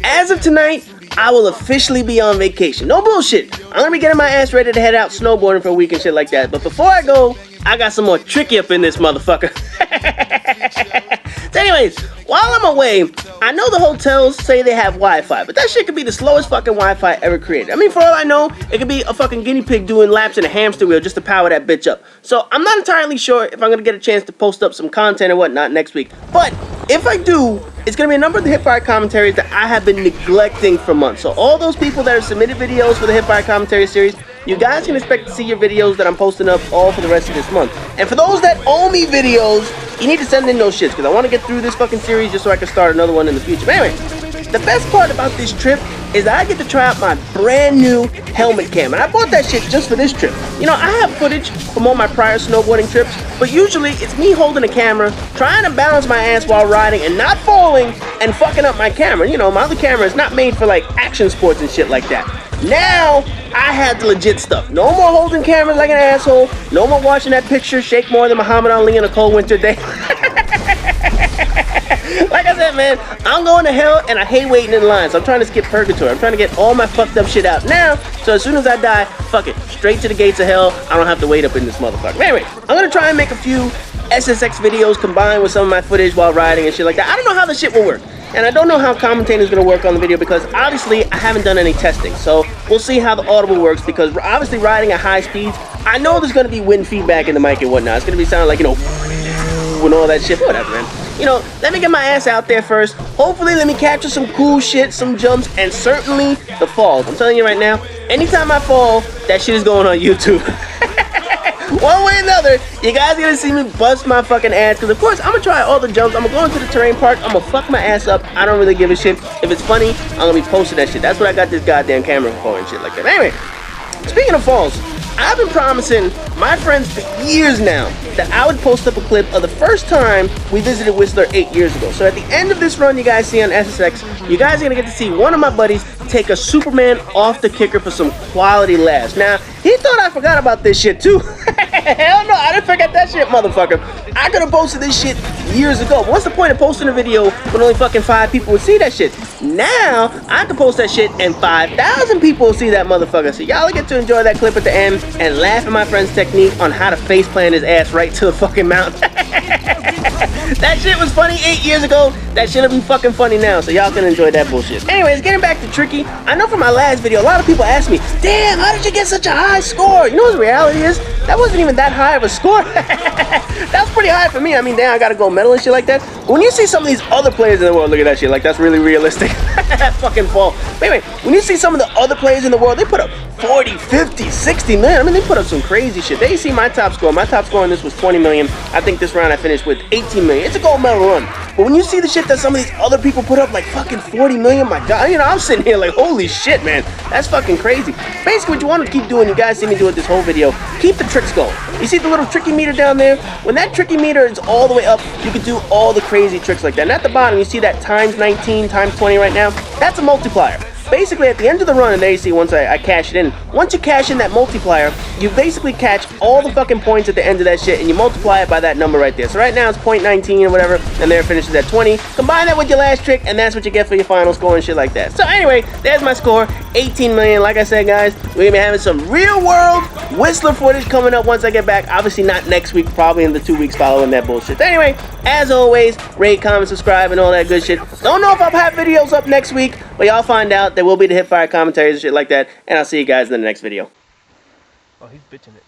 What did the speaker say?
as of tonight, I will officially be on vacation. No bullshit. I'm gonna be getting my ass ready to head out snowboarding for a week and shit like that. But before I go, I got some more tricky up in this motherfucker. So anyways, while I'm away, I know the hotels say they have Wi-Fi, but that shit could be the slowest fucking Wi-Fi ever created. I mean, for all I know, it could be a fucking guinea pig doing laps in a hamster wheel just to power that bitch up. So I'm not entirely sure if I'm gonna get a chance to post up some content or whatnot next week. But if I do, it's gonna be a number of the Hipfire commentaries that I have been neglecting for months. So all those people that have submitted videos for the Hipfire commentary series, you guys can expect to see your videos that I'm posting up all for the rest of this month. And for those that owe me videos, you need to send in those shits, because I want to get through this fucking series just so I can start another one in the future. But anyway, the best part about this trip is that I get to try out my brand new helmet cam. And I bought that shit just for this trip. You know, I have footage from all my prior snowboarding trips, but usually it's me holding a camera, trying to balance my ass while riding and not falling and fucking up my camera. You know, my other camera is not made for like action sports and shit like that. Now, I had the legit stuff. No more holding cameras like an asshole. No more watching that picture shake more than Muhammad Ali on a cold winter day. Like I said, man, I'm going to hell and I hate waiting in line. So I'm trying to skip purgatory. I'm trying to get all my fucked up shit out now. So as soon as I die, fuck it. Straight to the gates of hell. I don't have to wait up in this motherfucker. But anyway, I'm going to try and make a few SSX videos combined with some of my footage while riding and shit like that. I don't know how this shit will work. And I don't know how commentating is going to work on the video because obviously I haven't done any testing. So we'll see how the audible works because obviously riding at high speeds, I know there's going to be wind feedback in the mic and whatnot. It's going to be sounding like, you know, and all that shit. Whatever, man. You know, let me get my ass out there first. Hopefully let me capture some cool shit, some jumps, and certainly the falls. I'm telling you right now, anytime I fall, that shit is going on YouTube. One way or another, you guys are gonna see me bust my fucking ass. Because of course, I'm gonna try all the jumps. I'm gonna go into the terrain park. I'm gonna fuck my ass up. I don't really give a shit. If it's funny, I'm gonna be posting that shit. That's what I got this goddamn camera for and shit like that. Anyway, speaking of falls, I've been promising my friends for years now that I would post up a clip of the first time we visited Whistler 8 years ago. So at the end of this run you guys see on SSX, you guys are gonna get to see one of my buddies take a Superman off the kicker for some quality laughs. Now, he thought I forgot about this shit too. Hell no, I didn't forget that shit, motherfucker. I could have posted this shit years ago. But what's the point of posting a video when only fucking 5 people would see that shit? Now, I can post that shit and 5,000 people will see that motherfucker. So y'all get to enjoy that clip at the end and laugh at my friend's technique on how to faceplant his ass right to the fucking mountain. That shit was funny 8 years ago. That shit'll be fucking funny now. So y'all can enjoy that bullshit. Anyways, getting back to Tricky. I know from my last video, a lot of people asked me, damn, how did you get such a high score? You know what the reality is? That wasn't even that high of a score. That was pretty high for me. I mean, damn, I gotta go medal and shit like that. But when you see some of these other players in the world, look at that shit, like that's really realistic. That fucking fall. But anyway, when you see some of the other players in the world, they put up 40, 50, 60 million. I mean, they put up some crazy shit. They see my top score. My top score on this was 20 million. I think this round I finished with 18 million. It's a gold medal run. But when you see the shit that some of these other people put up, like fucking 40 million, my god, you know, I'm sitting here like, holy shit, man. That's fucking crazy. Basically, what you want to keep doing, you guys see me do it this whole video, keep the tricks going. You see the little tricky meter down there? When that tricky meter is all the way up, you can do all the crazy tricks like that. And at the bottom, you see that times 19, times 20 right now? That's a multiplier. Basically, at the end of the run, and there you see once I cash it in, once you cash in that multiplier, you basically catch all the fucking points at the end of that shit, and you multiply it by that number right there. So right now, it's 0.19 or whatever, and there it finishes at 20. Combine that with your last trick, and that's what you get for your final score and shit like that. So anyway, there's my score, 18 million. Like I said, guys, we're gonna be having some real-world Whistler footage coming up once I get back. Obviously not next week, probably in the 2 weeks following that bullshit. Anyway, as always, rate, comment, subscribe, and all that good shit. Don't know if I'll have videos up next week, but y'all find out. There will be the Hipfire commentaries and shit like that, and I'll see you guys in the next video. Oh, he's bitching it.